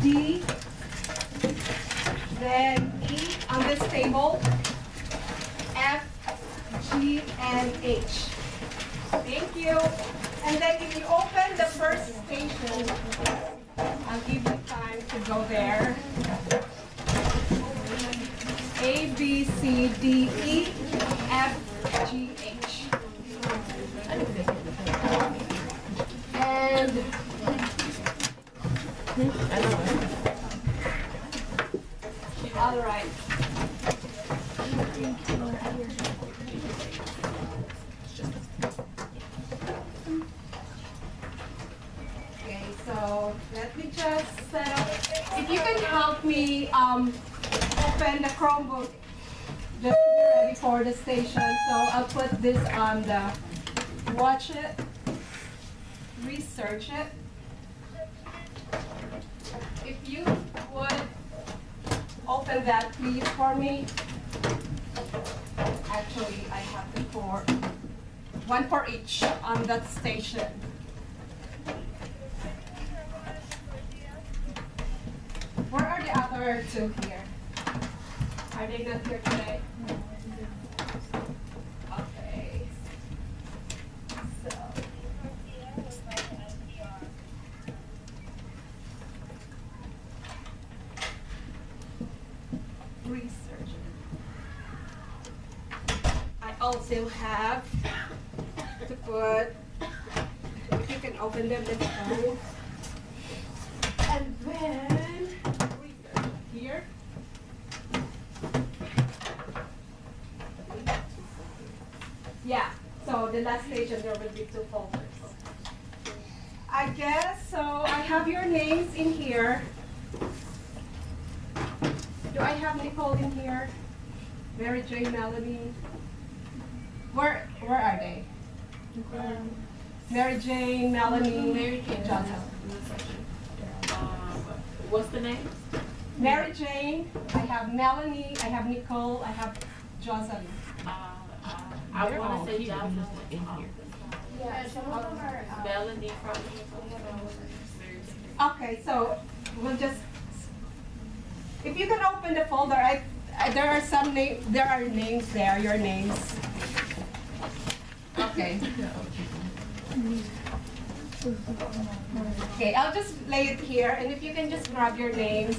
D, then E on this table, F, G, and H. Thank you. And then if you open the first station, I'll give you time to go there. A, B, C, D, E, F, G, H. And all right. Okay, so let me just set up. If you can help me open the Chromebook just to be ready for the station. So I'll put this on the watch it, research it. If you would open that please for me. Actually, I have the one for each on that station. Where are the other two here? Are they not here today? Okay. So. Research. I also have to put, if you can open them, that's fine. And then, here. Yeah, so the last station there will be 2 folders. I guess, so I have your names in here. Do I have Nicole in here? Mary Jane, Melanie? Where are they? Mary Jane, Melanie, Mary Jane, Johnson. What's the name? Mary Jane, I have Melanie, I have Nicole, I have Jocelyn. I want to say Jocelyn in here. Yeah, some of them are Melanie probably. Okay, so we'll just, if you can open the folder, there are some names, there are names there, your names. Okay. Okay, I'll just lay it here, and if you can just grab your names.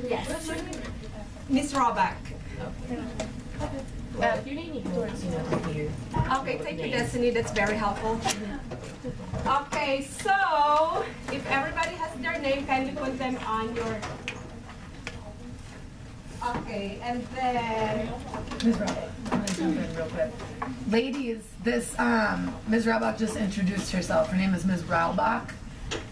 Yes. Miss Roback. If you need any doors, here. Okay, thank you, Destiny. That's very helpful. Okay, so if everybody has their name, kindly put them on your. Okay, and then. Ms. Raubach, I'm gonna jump in real quick. Ladies, this Ms. Raubach just introduced herself. Her name is Ms. Raubach,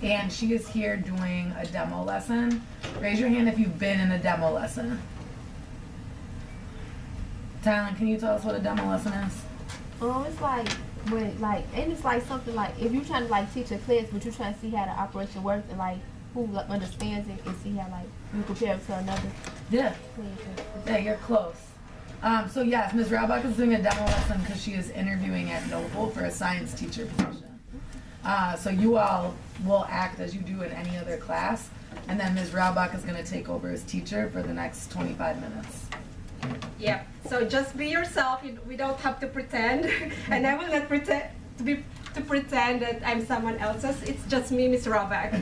and she is here doing a demo lesson. Raise your hand if you've been in a demo lesson. Tylen, can you tell us what a demo lesson is? It's like when and it's like something like if you're trying to teach a class, but you're trying to see how the operation works and who understands it and see how you compare it to another Yeah. class. Yeah, you're close. So yes, Ms. Raubach is doing a demo lesson because she is interviewing at Noble for a science teacher position. So you all will act as you do in any other class, and then Ms. Raubach is going to take over as teacher for the next 25 minutes. Yep. So just be yourself. We don't have to pretend, and I will not pretend to pretend that I'm someone else's. It's just me, Miss Roback.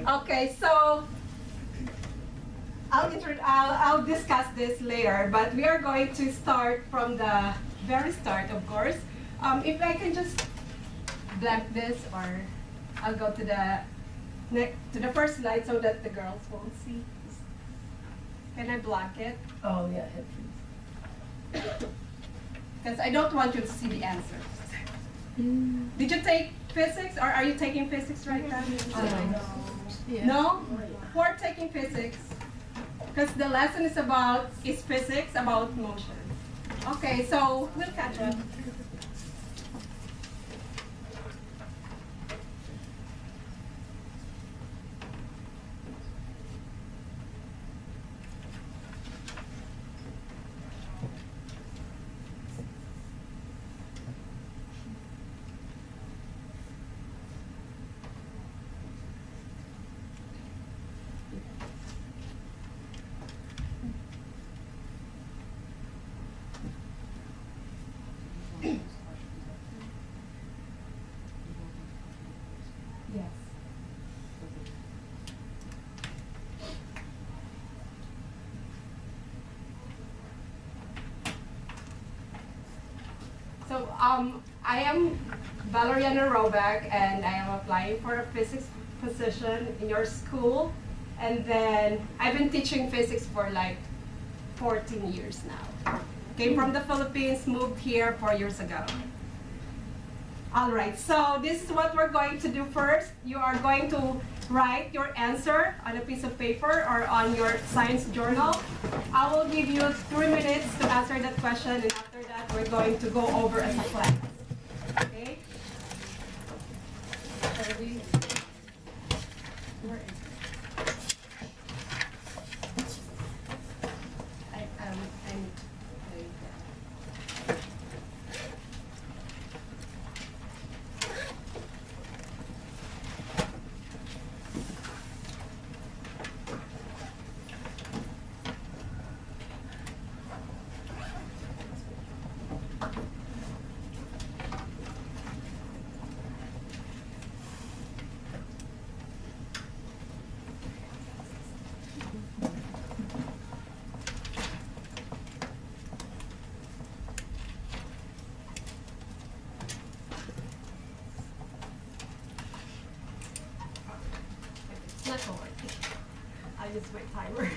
Okay. So I'll discuss this later, but we are going to start from the very start, of course. If I can just blank this, or I'll go to the first slide so that the girls won't see. Can I block it? Oh yeah, hit freeze. Because I don't want you to see the answers. Did you take physics, or are you taking physics right now? Yeah. No? Who are taking physics? Because the lesson is physics about motion. Okay, so we'll catch up. Yes. So I am Valeriana Roback, and I am applying for a physics position in your school. And then I've been teaching physics for like 14 years now. Came from the Philippines, moved here 4 years ago. All right, so this is what we're going to do first. You are going to write your answer on a piece of paper or on your science journal. I will give you 3 minutes to answer that question, and after that, we're going to go over as a class. Okay? It's not going to work. I'll just wait timer.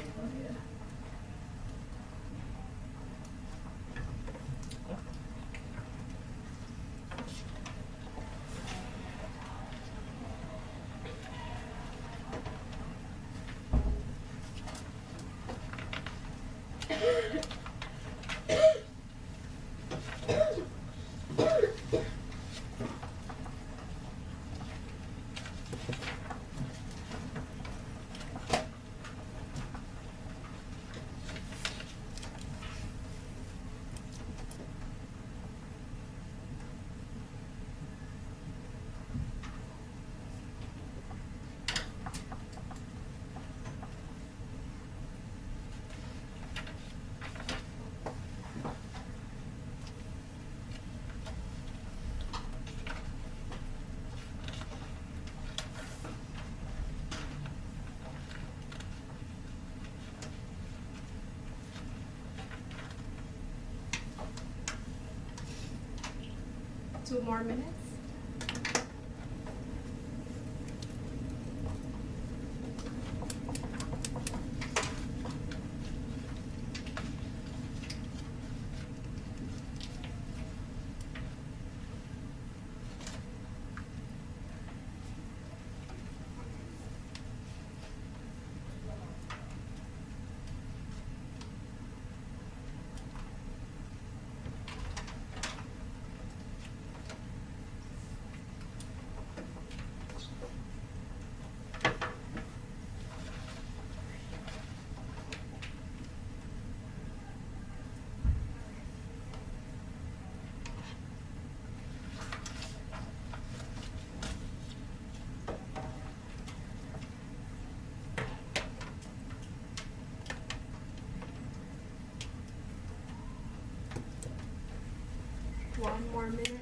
Two more minutes. One more minute.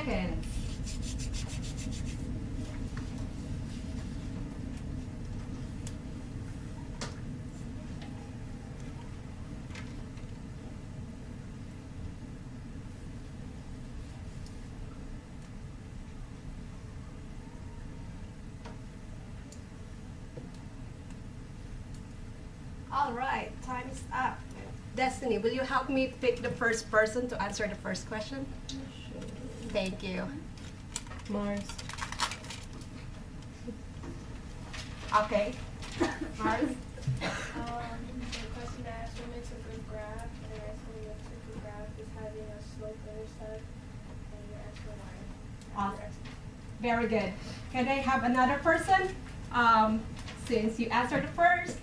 seconds. All right, time is up. Destiny, will you help me pick the first person to answer the first question? Thank you. Mars. Okay. Mars? The question asked when it's a good graph, and you're asking if a good graph is having a slope intercept, and you're asking why. Awesome. Very good. Can I have another person? Since you answered first,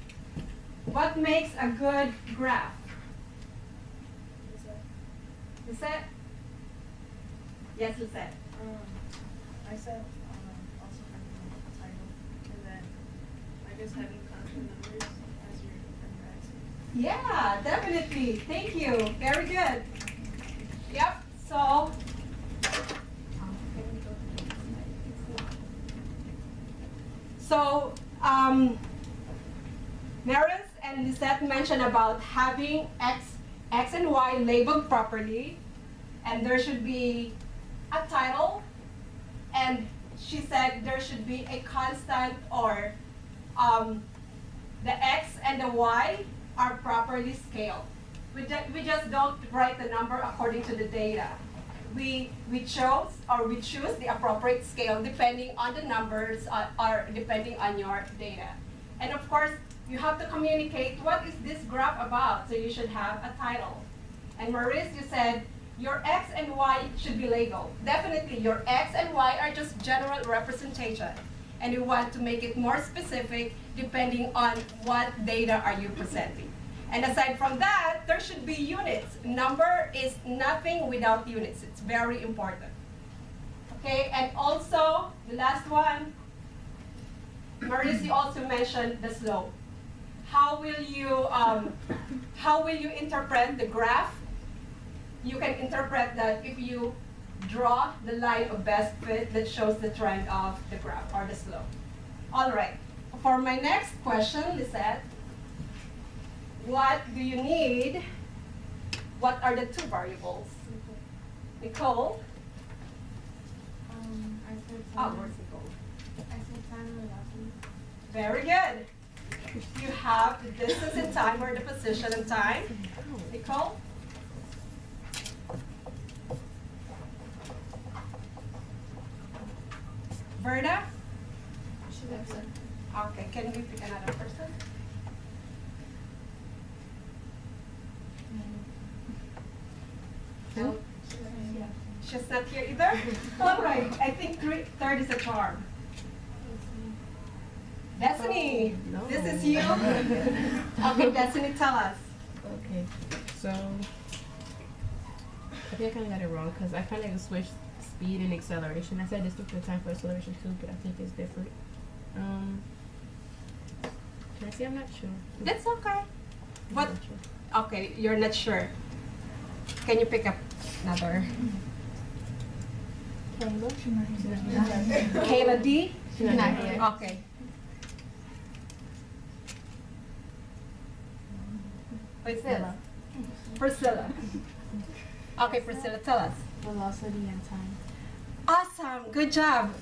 what makes a good graph? Lisette? Yes, Lisette. I said also having a title, and then I guess having constant numbers as your axis. Yeah, definitely. Thank you. Very good. Yep. So, Maris and Lisette mentioned about having X and Y labeled properly, and there should be a title, and she said there should be a constant, or the X and the Y are properly scaled. We just don't write the number according to the data. We choose the appropriate scale depending on the numbers or depending on your data. And of course, you have to communicate what is this graph about, so you should have a title. And Maurice, you said your X and Y should be labeled. Definitely, your X and Y are just general representation. And you want to make it more specific depending on what data are you presenting. And aside from that, there should be units. Number is nothing without units. It's very important. Okay, and also, the last one, Maurice, you also mentioned the slope. How will you interpret the graph? You can interpret that if you draw the line of best fit that shows the trend of the graph or the slope. All right. For my next question, Lisette, what do you need? What are the two variables? Nicole? I said Oh, time. where's Nicole? I said time and velocity. Very good. You have the distance in time or the position in time. Nicole? Verda? Okay, can we pick another person? No? She's not here either? All right, I think third is a charm. Destiny, No. this is you. Okay, Destiny, tell us. Okay, so I think I kind of got it wrong because I kind of switched speed and acceleration. I said this took the time for acceleration too, but I think it's different. Can I say I'm not sure? That's okay. I'm What? not sure. Okay, you're not sure. Can you pick up another? Kayla D? She's not here. Okay. Priscilla. Priscilla. Okay, Priscilla, tell us. Velocity and time. Awesome, good job.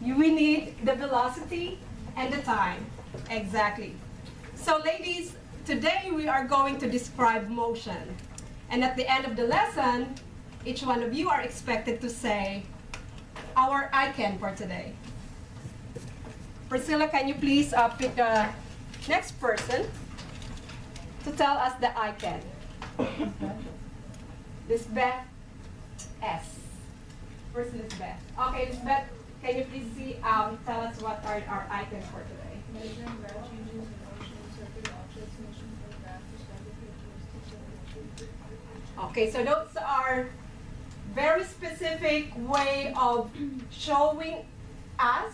We need the velocity and the time. Exactly. So ladies, today we are going to describe motion. And at the end of the lesson, each one of you are expected to say our icon for today. Priscilla, can you please pick the next person to tell us the icon? Lisbeth S. Where's Lisbeth? Okay, Lisbeth, can you please tell us what are our icons for today? Measuring graph changes in motion, interpret objects motion from graph, describe the characteristics of motion. Okay, so those are very specific way of showing us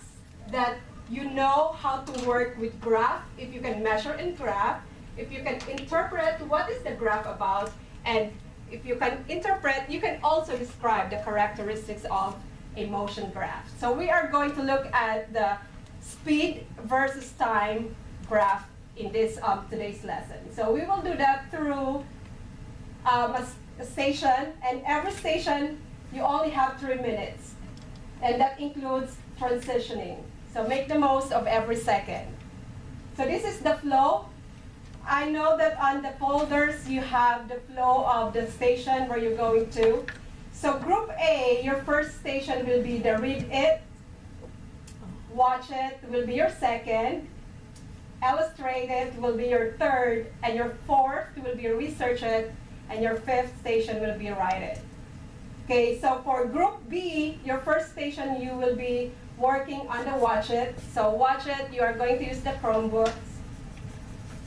that you know how to work with graph, if you can measure in graph, if you can interpret what is the graph about, and if you can interpret, you can also describe the characteristics of a motion graph. So we are going to look at the speed versus time graph in this today's lesson. So we will do that through a station, and every station you only have 3 minutes, and that includes transitioning. So make the most of every second. So this is the flow. I know that on the folders you have the flow of the station where you're going to. So group A, your first station will be the read it, watch it will be your second, illustrate it will be your third, and your fourth will be research it, and your fifth station will be write it. Okay, so for group B, your first station you will be working on the watch it. So watch it, you are going to use the Chromebooks,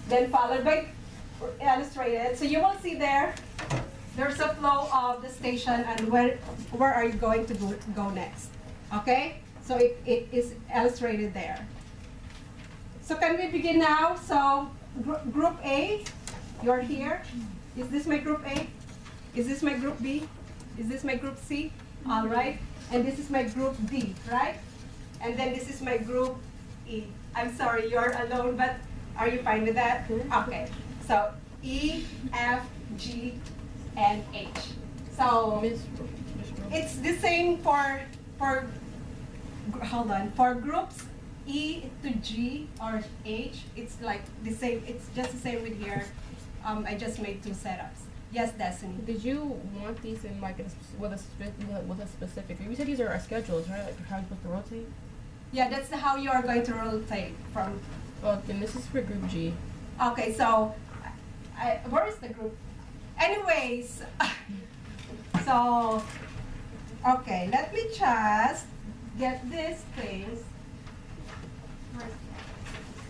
then followed by illustrated. So you will see there's a flow of the station and where are you going to go next, okay? So it is illustrated there. So can we begin now? So group A, you're here. Is this my group A? Is this my group B? Is this my group C? All right. And this is my group D, right? And then this is my group E. I'm sorry, you're alone, but are you fine with that? Okay. So E, F, G, and H. So it's the same for hold on, for groups E to G or H, it's like the same, it's just the same with here. I just made 2 setups. Yes, Destiny. Did you want these in like with a specific? You said these are our schedules, right? Like how you're supposed to rotate. Yeah, that's how you are going to rotate from. Oh, and this is for group G. Okay, so where is the group? Anyways, so okay, let me just get these things.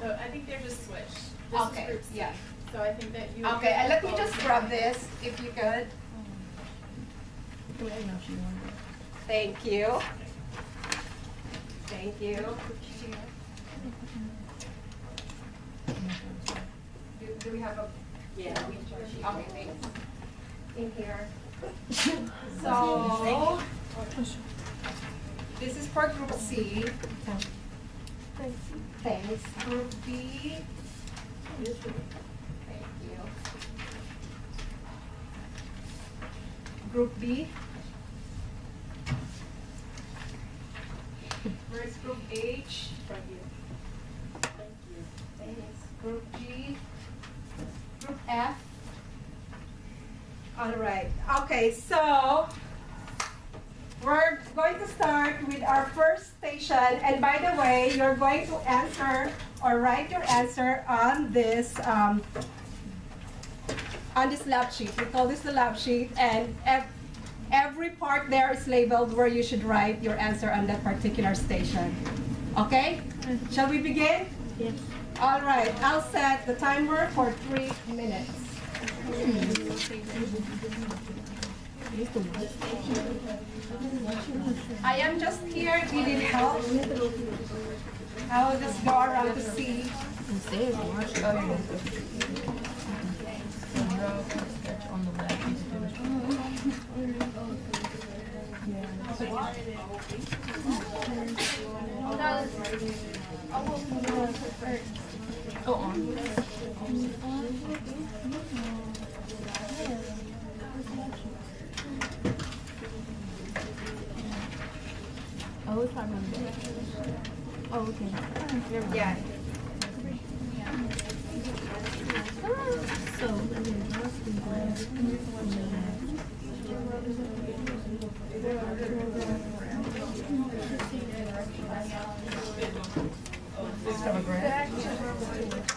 So I think they're just switched. This Okay, is group C. yeah. So I think that you. Okay, and let me just grab this if you could. Wait, I know if you want it. Thank you. Thank you. Do we have a? Yeah. Okay, thanks. In here. So, this is for group C. Thanks. Group B. Thank you. Group B. Where's group H? Right here. Thank you. Thanks. Group G. Group F. All right. Okay, so we're going to start with our first station. And by the way, you're going to answer or write your answer on this lab sheet. We call this the lab sheet, and every part there is labeled where you should write your answer on that particular station. Okay? Shall we begin? Yes. All right. I'll set the timer for 3 minutes. I am just here. If you need help, I will just go around to see. Instead, watch it. Oh, you're going to draw a sketch on the left. Oh, on. Oh, it's probably on the back. Oh, okay. Never mind. Yeah. So, and then draw speed graph. Have a graph.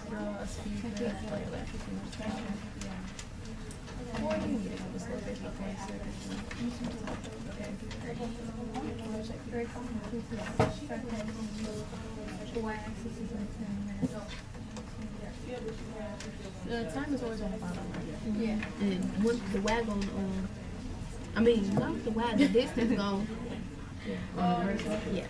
Draw a speed graph. Like that. Just look at the face. The time is always on the bottom. Yeah. And once the wagon I mean, not the wagon, the distance gone. Yeah.